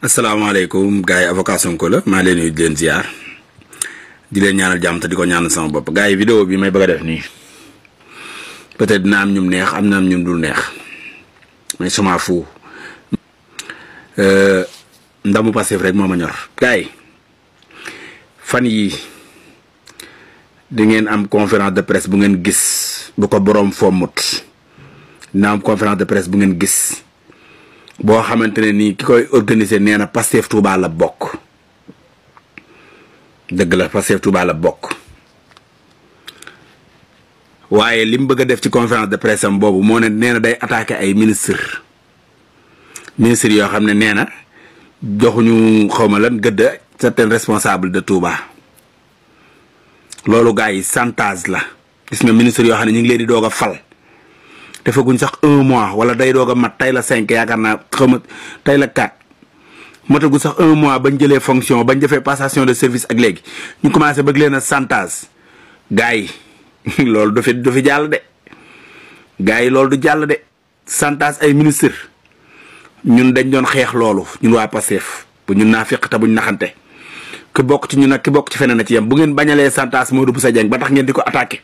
asalaamaaleykum gars yi avocat Sonko la maa leen di leen ziar di leen ñaanal jàmm te di ko ñaanal sama bopp gars yi vidéo bi may bëgg a def nii peut-être dina am ñum neex am na ñum dul neex mais sama fu ndamu Pastef rek moo ma ñor. gars yi fan yi di ngeen am conférence de presse bu ngeen gis bu ko boroom fommut dina am conférence de presse bu ngeen gis boo xamante ne nii ki koy organiser nee na Pastef Touba la bokk dëgg la Pastef Touba la bokk waaye li mu bëgg a def ci conférence de presse am boobu moo ne nee na day attaquer ay ministre yoo xam ne nee na joxuñu xawma lan gëdd certains responsables de Touba loolu gars yi chantage la. gis nga ministre yoo xam ne ñu ngi leen di doog a fal defaguñ sax 1 mois wala day doog a mat tey la 5 yaakaar naa xawma tey la 4 matagu sax 1 mois bañ jëlee fonction bañ defee passation de service ak léegi ñu commencé bëgg leen a chantage gars yi loolu du fi jàll de gars yi loolu du jàll de chantage ay ministre ñun dañ doon xeex loolu ñun waa Pastef bu ñun naa fiq te buñ naxante ki bokk ci ñun nag ki bokk ci feneen a ci yem bu ngeen bañalee chantage Modou Bousso Dieng ba tax ngeen di ko attaqué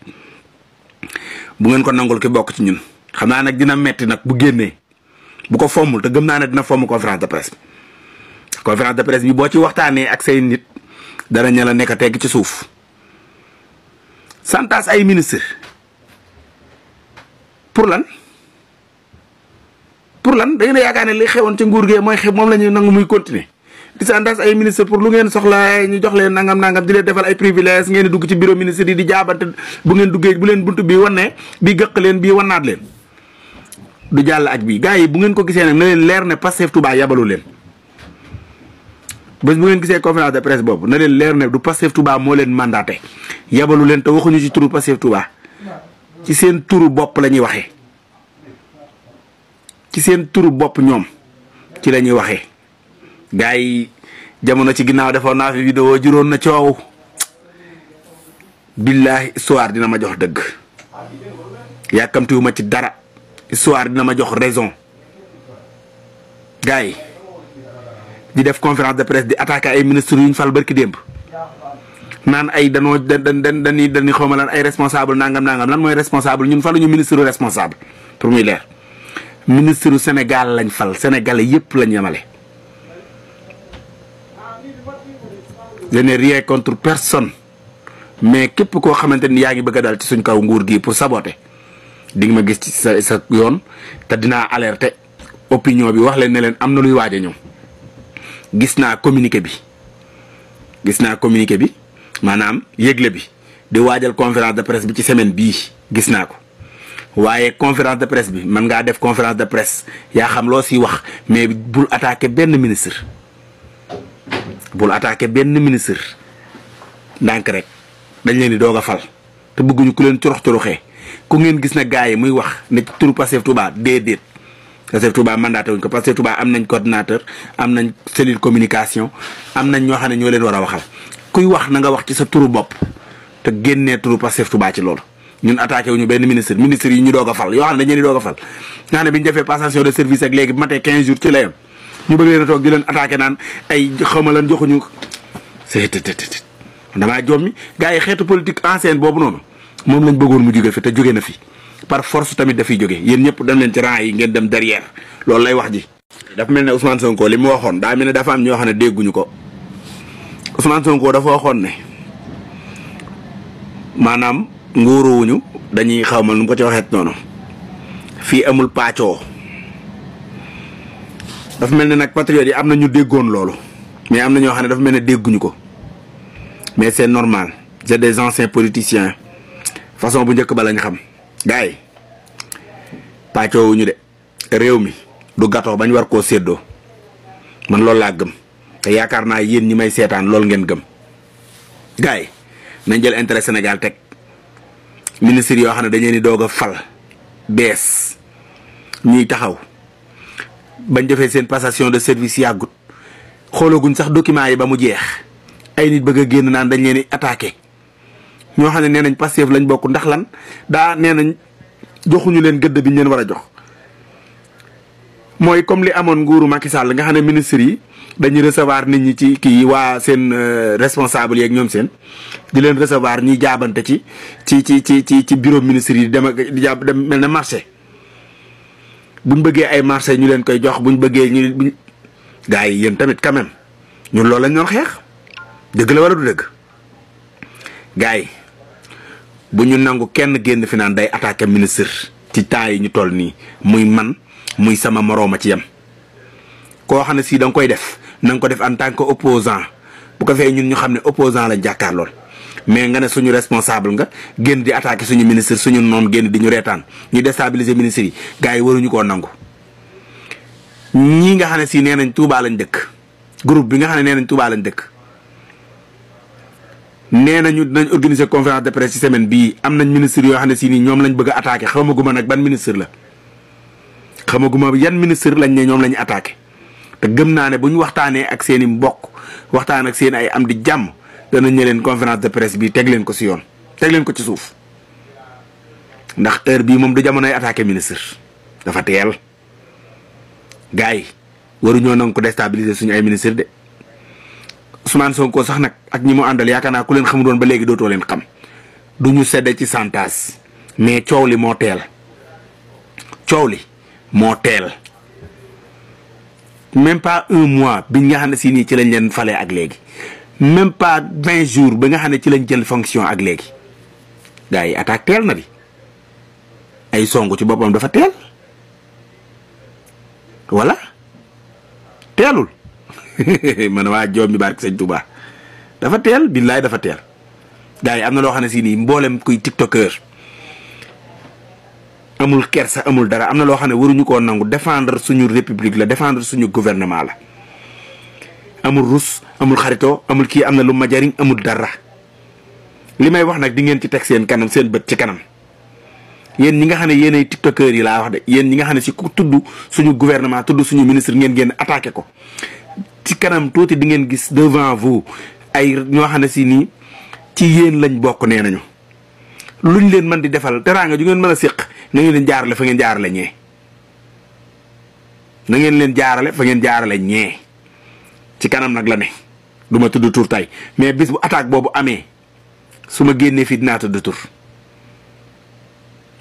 bu ngeen ko nangul ki bokk ci ñun xam naa nag dina metti nag bu génnee bu ko fommul te gëm naa ne dina fomm conférence de presse bi boo ci waxtaanee ak say nit dana ña la nekk tegg ci suuf chantage ay ministre pour lan da ngeen a yaakaar ne li xewoon ci nguur gee mooy xew moom la ñuy nangu muy continuer di chantage ay ministre pour lu ngeen soxla ñu jox leen nangam di leen defal ay privilèges ngeen di dugg ci bureau ministre yi di jaabante bu ngeen duggee bu leen buntu bi wane bii gëq leen bii wanaat leen du jàll ak bii gars yi bu ngeen ko gisee nag na leen leer ne Pastef Touba yabalu leen bés bu ngeen gisee conférence de presse boobu na leen leer ne du Pastef Touba moo leen mandaté yabalu leen te waxuñu ci turu Pastef Touba ci seen turu bopp la ñuy waxee ci seen turu bopp ñoom ci la ñuy waxee. gars yi jamono ci ginnaaw defoon naa fi vidéo juróon na coow billahi histoire dina ma jox dëgg yàkkamtiwuma ci dara histoire dina ma jox raison gars yi di def conférence de presse di attaquer ay ministres yu ñu fal barki démb naan ay dañuy xawma lan ay responsable nangam lan mooy responsable ñun faluñu ministre responsable pour muy leer ministre Sénégal lañ fal sénégalais yépp lañ yemale. je n'ai rien contre personne mais képp koo xamante ni yaa ngi bëgg a dal ci suñ kaw nguur gi pour saboter di nga ma gis ci sa yoon te dinaa alerter opinion bi wax leen ne leen am na luy waaj a ñëw. gis naa communiqué bi maanaam yëgle bi di waajal conférence de presse bi ci semaine bii gis naa ko waaye conférence de presse bi mën ngaa def conférence de presse yaa xam loo siy wax mais bul attaquer benn ministre. ndànk rek dañ leen di doog a fal te bëgguñu ku leen corox-coroxee ku ngeen gis na gars yi muy wax ne ci turu Pastef Touba déedéet Pastef Touba mandaté wuñ ko Pastef Touba am nañ coordinateur am nañ cellule communication am nañ ñoo xam ne ñoo leen war a waxal kuy wax na nga wax ci sa turu bopp te génnee turu Pastef Touba ci loolu ñun attaqué wuñu benn ministre yi ñu doog a fal yoo xam ne dañ leen di doog a fal nga xam ne bi ñu defee passation de service ak léegi bu matee 15 jours ci la yem ñu bëgg leen a toog di leen attaqué naan ay xawma lan joxuñu damaa jommi gars yi xeetu politique ancienne boobu noonu moom lañ bëggoon mu jóge fi te jóge na fi par force tamit dafay jóge yéen ñëpp dem leen ci rang yi ngeen dem derrière loolu lay wax ji. dafa mel ne Ousmane Sonko li mu waxoon daa mel ne dafa am ñoo xam ne dégguñu ko Ousmane Sonko dafa waxoon ne maanaam nguuruwuñu dañuy xawma nu mu ko ci waxeet noonu fii amul pàccoo. dafa mel ne nag patriotes yi am na ñu déggoon loolu mais am na ñoo xam ne dafa mel ne dégguñu ko mais c'est normal c'est des anciens politiciens façon bu njëkk ba lañ xam gars yi pàccoowuñu de réew mi du gâteau bañ war koo séddoo man loolu laa gëm te yaakaar naa yéen ñi may seetaan loolu ngeen gëm gars yi nañ jël intérêt Sénégal teg ministres yoo xam ne dañ leen di doog a fal bees ñuy taxaw bañ defee seen passation de service yàggut xoolaguñ sax documents yi ba mu jeex ay nit bëgg a génn naan dañ leen di attaqué ñoo xam ne nee nañ Pastef lañ bokk ndax lan nee nañ joxuñu leen gëdd bi ñu leen war a jox mooy comme li amoon nguuru Macky Sall nga xam ne ministres yi dañuy recevoir nit ñi ci kii waa seen responsable yeeg ñoom seen di leen recevoir ñuy jaabante ci bureau ministre yi dem mel ne marché buñ bëggee ay marché ñu leen koy jox buñ bëggee ñu gars yi yéen tamit quand même ñun loolu lañ doon xeex dëgg la wala du dëgg gars yi bu ñu nangu kenn génn fi naan day attaqué ministre ci temps yi ñu toll nii muy man muy sama morooma ci yem koo xam ne si da nga koy def na nga ko def en tant que opposant bu ko fee ñun ñu xam ne opposant lañ jàkkaarlool mais nga ne suñu responsable nga génn di attaqué suñu ministre suñu noon génn di ñu reetaan ñu déstabiliser ministre yi gars yi waruñu koo nangu. ñii nga xam ne si nee nañ Touba lañ dëkk groupe bi nga xam ne nee nañ Touba lañ dëkk nee nañu dinañ organiser conférence de presse ci semaine bii am nañ ministre yoo xam ne si nii ñoom lañ bëgg a attaqué xamaguma nag ban ministre la xamaguma yan ministre lañ ne ñoom lañu attaqué te gëm naa ne bu ñu waxtaanee ak seen i mbokk waxtaan ak seen ay am di jàmm danañ ne leen conférence de presse bii teg leen ko si yoon teg leen ko ci suuf ndax heure bii moom du jamonoy attaqué ministre dafa teel gars yi waruñoo nangu ko déstabiliser suñu ay ministre de Ousmane Sonko sax nag ak ñi mu àndal yaakaar naa ku leen xamu doon ba léegi dootoo leen xam du ñu sedde ci santaas mais coow li moo teel même pas 1 mois bi nga xam ne si nii ci lañ leen falee ak léegi même pas 20 jours ba nga xam ne ci lañ jël fonction ak léegi gars yi attaque teel na bi ay songu ci boppam dafa teel wala teelul man waa joom bi barke sëñ Touba dafa teel billaay dafa teel gars yi am na loo xam ne si nii mboolem kuy tiktokeur amul kersa amul dara am na loo xam ne waruñu koo nangu défendre suñu république la défendre suñu gouvernement la amul rus amul xarito amul kii am na lu ma jariñ amul dara li may wax nag di ngeen ci teg seen kanam seen bët ci kanam yéen ñi nga xam ne yéenay tiktokeur yi laa wax de yéen ñi nga xam ne si ku tudd suñu gouvernement tudd suñu ministre ngeen génn attaqué ko ci kanam tuuti di ngeen gis devant vous ay ñoo xam ne si nii ci yéen lañ bokk nee nañu luñ leen mën di defal teraanga ju ngeen mën a séq na ngeen leen jaarale fa ngeen jaarale ñee na ngeen leen jaarale fa ngeen jaarale ñee ci kanam nag la ne du ma tudd tur tey mais bis bu attaque boobu amee su ma génnee fii dinaa tudd tur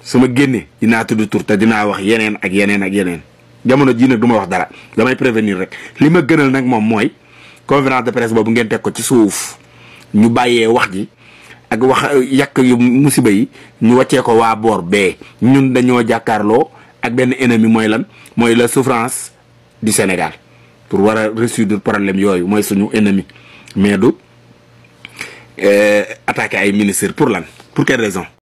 su ma génnee dinaa tudd tur te dinaa wax yeneen ak yeneen ak yeneen jamono jii nag du ma wax dara damay prévenir rek li ma gënal nag moom mooy conférence de presse boobu ngeen teg ko ci suuf ñu bàyyee wax ji ak wax yàq yu musiba yi ñu wàccee ko waa boor bee ñun dañoo jàkkaarloo ak benn ennemi mooy lan mooy la souffrance du Sénégal pour war a résoudre problème yooyu mooy suñu ennemi mais du attaquer ay ministres pour lan pour quelle raison